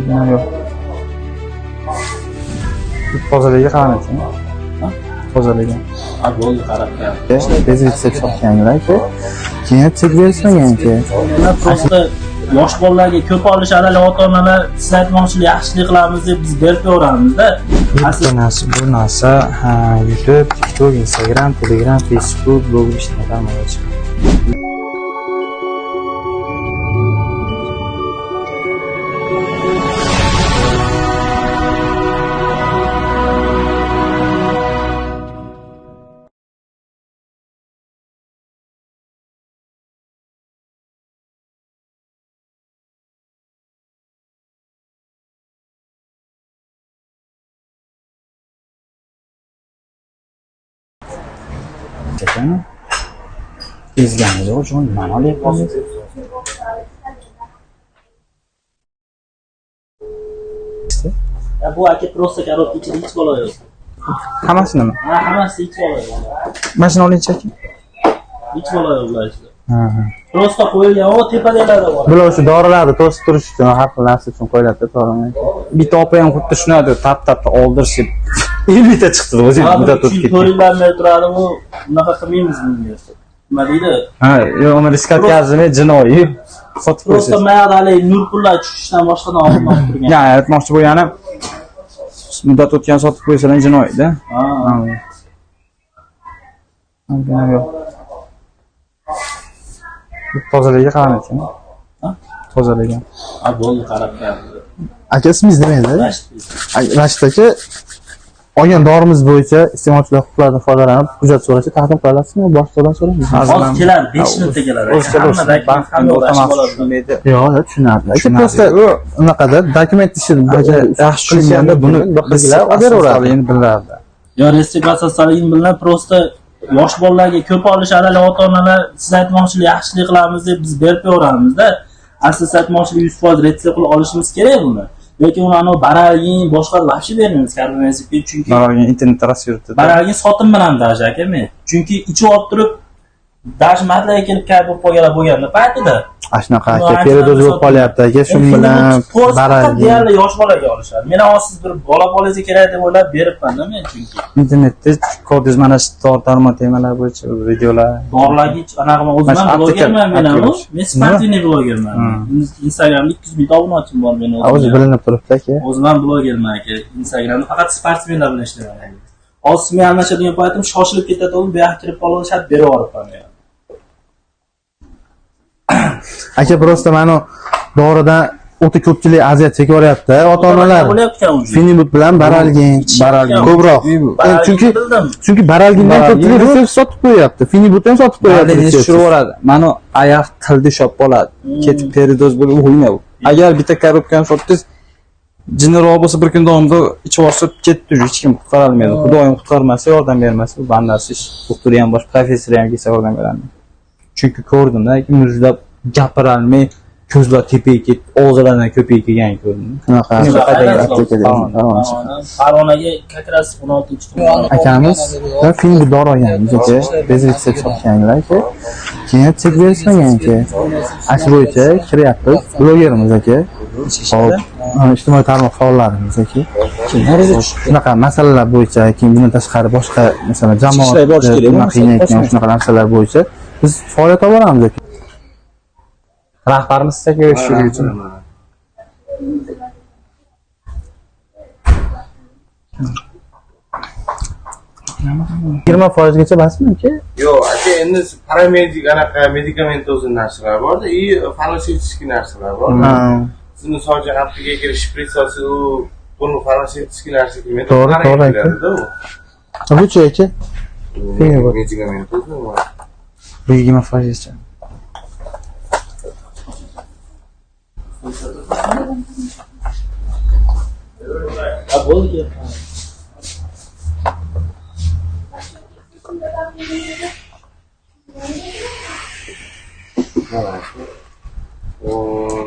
Yo'q. Tozalagiga qaramaysan. Tozalagan. Bo'ldi, qarab qo'yamiz. Bezgitsa chopganlar-ku. Keyin chek berishmagan-ku. Prosta yosh bolalarga ko'p olishadi, ota-onalar siz aytmoqchilik yaxshilik qilamiz deb biz berib ko'ramizda. Bu narsa YouTube, TikTok, Instagram, Telegram, Facebook, blog ishlardan chiqadi. Çekene. İzlenmedi hocam. Manal yapalım. Ya bu aka prosta karot ichida hech bola yo'q. Hammasini mi? Ha, hammasi hech bola yo'q. Mashina oling cheking. Hech bola yo'q ular ichida. Ha. Prosta qo'yilgan, o tepadagilarda bor. Bular o'sha dorilarni to'sib turish uchun, har xil narsa uchun qo'yiladi, to'g'rimi? Bitta opa ham xuddi shunday tap oldirishib 50 ta chiqdi o'zi bitta to'sib ketdi. To'ylarlar turadi, bu unaqa qilmaymiz bunga. Nima deydi? Ha, yo'q, uni risk o'tkazmay jinoiy sotib qo'ysiz. Prosta mayadali nur pullar tushishdan boshqadan olmoq turgan. Ya, aytmoqchi bo'lganim, muddat o'tgan sotib qo'ysalar jinoiy-da. Ha. Yo'q. Tozalagiga qaramaysan. Tozalagan. Bo'ldi, qarab qo'yamiz. Aka ismingiz nima edi? Rashid aka, olgan dorimiz bo'yicha iste'molchilar huquqlaridan foydalanib hujjat so'rashi taqdim qilasizmi? Boshqadan so'raymiz. Hozir keladi, 5 minutda keladi. Yo'q, tushunarli. Prosta u unaqada dokument ishini yaxshi tushunganda buni bizlar beraveradi. Bilardi. Yo, restavratsiyaligini bilan prosta yosh bolalarga ko'p olishadi, ota-onalar siz aytmoqchilik yaxshilik qilamiz deb biz berib ko'ramizda. Siz aytmoqchilik 100% retsept qilib olishimiz kerak buni. Yoki uni ana baralgin boshqa vaqti bermaymiz karbamazepin, chunki baralgin internet rasyo'rda. Baralgin sotim bilan daj aka men. Chunki ichib olib turib daj matlaga kelib kayf bo'lib bo'lganda paytida shunaqa aka peridoz bo'lib qolyapti aka, shu bilan baralgin deyarli yosh bolaga olishadi. Men siz bir bola bolangizga kerak deb o'ylab beribman-da men chunki. Internetda kodingiz mana shu tortarma temalar bo'yicha videolar. Borlarga anaqa o'zim ham blogerman men ham. Men sportivniy blogerman. Instagramda 200 ming obunachi bor men o'zim. O'zi bilinib turibdi aka. O'zim ham blogerman aka. Instagramda faqat sportmenlar bilan ishlayman. Hozir men almashadigan paytim shoshilib ketadi, bu yoqqa kirib qolib shart berib yuboribman men. Aka prosta mana doridan o'ta ko'pchilik aziyat chekoryapti. Ota-onalar Finibut bilan baralgin ko'proq. Chunki baralgindan ko'pchilik resept sotib qo'yapti. Finibut ham sotib qo'yapti. Tushiraveradi. Mana oyoq tilda shop bo'ladi. Ketib peridoz bo'lib o'ynaydi. Agar bitta korobkani sotdingiz, jinniroq bo'lsa bir kun davomida ichib olsa ketdi, hech kim qutqara olmaydi. Xudoyim qutqarmasa, yordam bermasa, bu bandasi doktori ham boshqa professor ham kelsa yordam beradi. Chunki ko'rdimda, muzlab gapira olmay, ko'zlar tepaga ketib, og'zlaridan ko'payib kelgan ko'rdim. Shunaqa Farg'onaga kakras 16-kun akamiz Finibut dori olganmiz aka, bezgitsa chopganlar-ku. Keyin chek berishmagan-ku. Shu bo'yicha kiryapmiz, blogerimiz aka. Hop, ijtimoiy tarmoq faollarimiz aka. Shunaqa masalalar bo'yicha, keyin bundan tashqari boshqa, masalan, jamoat qiynayotgan shunaqa narsalar bo'yicha biz faoliyat olib boramiz aka. Rahbarimiz sizga shuning uchun. 20% gacha basmi aka? Yo'q, aka endi paramedik anaqa medikamentozni narsalar bor-da, farmatsevtik narsalar bor. Sizni sog' jihatiga kirish shpritsasi u buni farmatsevtik narsa kelmaydi. To'g'ri aka. Bu-chi aka? Medikamentozni bor. Bu 20% gacha. bo'ldi.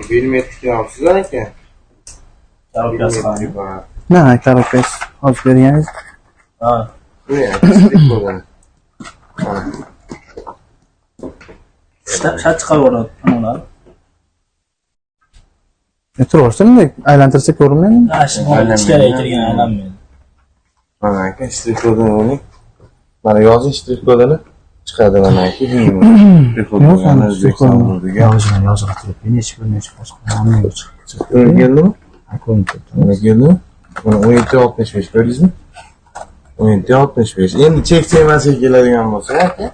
Bilmetga olibsizlar ekan. Na, korobka olib berganingiz. Ha. Shtat chiqarib yuboradi ular. Turaversin, aylantirsa ko'rinmaydi. Ha, shu ichkariga kirgan aylanmaydi. Mana aka shtrix kodini o'yning. Mana yozish shtrix kodini chiqadi mana aka. O'zbekiston hududiga. Yozib turibdi. Necha boshqa chiqdi. Keldimi? Ko'rinib turibdi. Mana keldi. Mana 17.65 ko'rdingizmi? 17.65. Endi chek temasiga keladigan bo'lsa aka.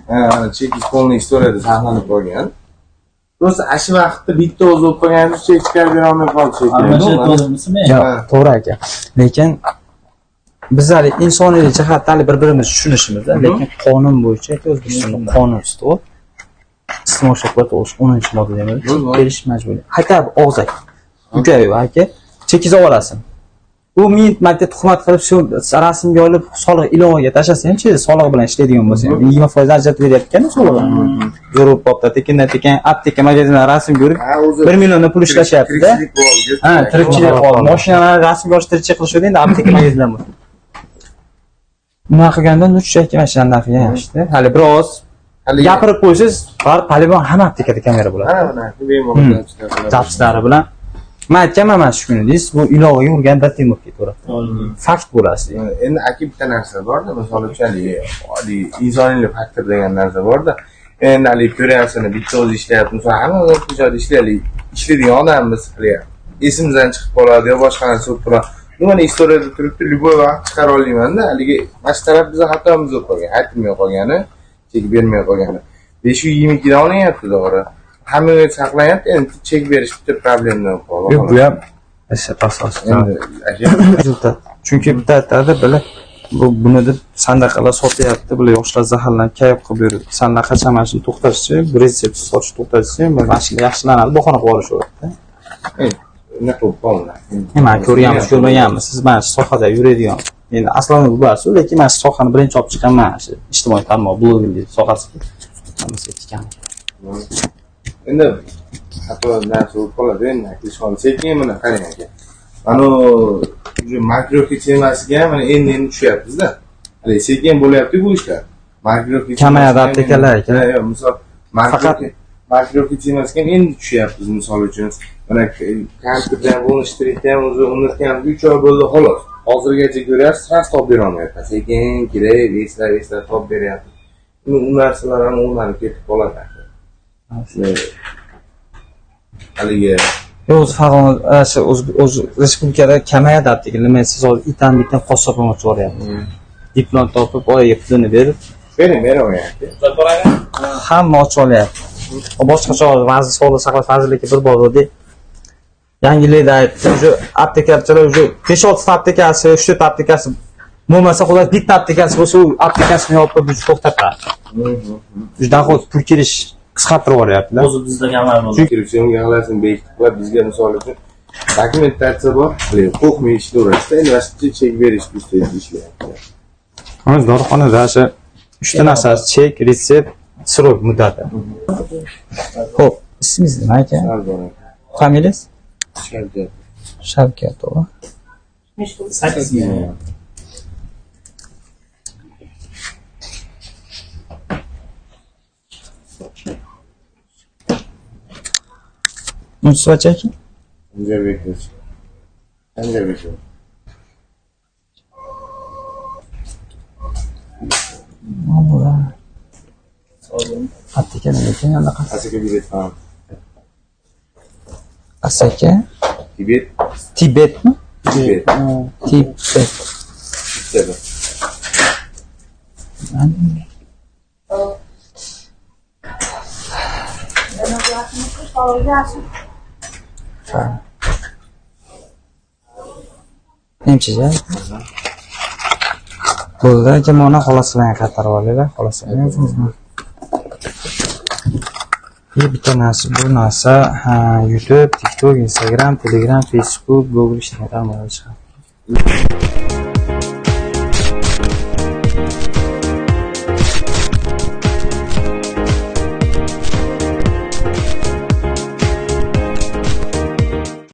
Mana chek polniy istoriyada saqlanib qolgan. Просто ashi vaqtda bitta o'zi bo'lib qolganimiz chek chiqarib bera olmay qoldik. To'g'ri aka. Lekin biz hali insoniy jihatdan bir-birimizni tushunishimiz, lekin qonun bo'yicha O'zbekistonda qonun ustuvi iste'mol shaklat 10-moddada berish majburiy. Hatta og'zak. Ukayu aka, chekiz olasiz. U 1000 marta tuhmat qilib shu rasmga olib soliq ilovaga tashlasa-chi, soliq bilan ishlaydigan bo'lsa, 20% ajratib beryapti-ku soliqni. Yevropada tekin apteka magazindan rasm ko'rib 1 milliondan pul ishlashyapti-da. Ha, tirikchilik bor. Mashinalarni rasmga olish tirikchilik qilishadi, endi apteka magazindan bor. Nima qilganda nuchchaki mashinalar narxiga yaxshi. Hali biroz gapirib qo'ysiz, polibon hamma aptekada kamera bo'ladi. Ha, mana bemalol chiqadi. Tapslari bilan men aytganman mana shu kuni deysiz, bu ilovaga urgan bir temir ketaveradi. Fakt bo'lasiz. Endi aka bitta narsa borda, misol uchun oddiy insoniylik faktor degan narsa borda. Endi hali ko'ryapsizlar, bitta o'zi ishlayapti, misol hamma o'z joyida ishlaydigan odamimiz qilyapti. Esimizdan chiqib qoladi yo boshqa narsa bo'lib turadi. Mana istoriyada turibdi, любой vaqt chiqara olaman-da. Haligi mana shu taraf bizning xatomiz bo'lib qolgan, aytmay qolgani, chek bermay qolgani. 522 dan olyapti to'g'ri. Hammaga saqlanyapti, endi chek berish bitta problema bo'lib yo'q, bu ham asosiysi. Endi Rezultat. Chunki bitta aytadi, bular buni deb sandaqalar sotyapti, bular yoshlar zaharlanib kayf qilib yuradi. Sandaqa qachon mana shuni to'xtatishchi, bu retsept sotish to'xtatishchi, mashina yaxshilanadi, bahona qilib olishaveradi. nima qilib qoldi? Nima ko'rganmiz, ko'rmaganmiz. Siz mana shu sohada yuradigan. Endi aslan bu bas, lekin mana shu sohani birinchi olib chiqqan mana shu ijtimoiy tarmoq blogerlik sohasiga hammasi ketgan. Endi hatto narsa bo'lib qoladi, endi ishxona sekin mana qarang aka. Mana makroxit temasiga mana endi tushyapmiz-da. Hali sekin bo'lyapti bu ishlar. Makroxit kamayadi aptekalar ekan. Yo'q, misol makroxit temasiga endi tushyapmiz misol uchun. Mana kompyuterdan bo'lishtirgan o'zi unutgan 3 oy bo'ldi xolos. Hozirgacha ko'ryapsiz, ras top bera olmayapti. Sekin kerak, eslar top beryapti. Bu narsalar ham o'rnalib ketib qoladi. Haligi O'z Farg'ona o'z respublikada kamayadi apteka. Nima siz hozir itan bitan qassobni ochib yuboryapti. Diplom topib, oyiga pulini berib, beramayapti. hamma ochib olyapti. Boshqacha vazir sog'liqni saqlash vazirligi bir bordi. Yangilikda aytdi, shu aptekachilar shu 5-6 aptekasi, 3 aptekasi bo'lmasa, xudo bitta aptekasi bo'lsa, u aptekasini yopib to'xtatadi. Juda xo'p pul kirish qisqartirib yuboryapti-da. O'zi bizda kamar bo'ldi. Kirishimga g'alasini bekitib qilib, bizga misol uchun dokumentatsiya bor, qo'rqmay ishlayverasiz. Endi vaqtcha chek berish ustida ishlayapti. Hozir dorixonada shu 3 ta narsa: chek, retsept, srok muddati. Xo'p, ismingiz nima ekan? Familiyangiz? Shavkat, to'g'ri. 8 ga. Mutsvachaki? Anjabek. Mana. Apteka nima ekan anaqa? Asaka bilet ham. Asaka? Tibet. Tibetmi? Tibet. Tibet. Tibet. Nemchicha. Bo'ldi, aka, mana xolaslarga qaytarib olaylar, xolaslarga o'zingizmi? Bitta narsa, bu narsa YouTube, TikTok, Instagram, Telegram, Facebook, Google ijtimoiy tarmoqlarda chiqadi.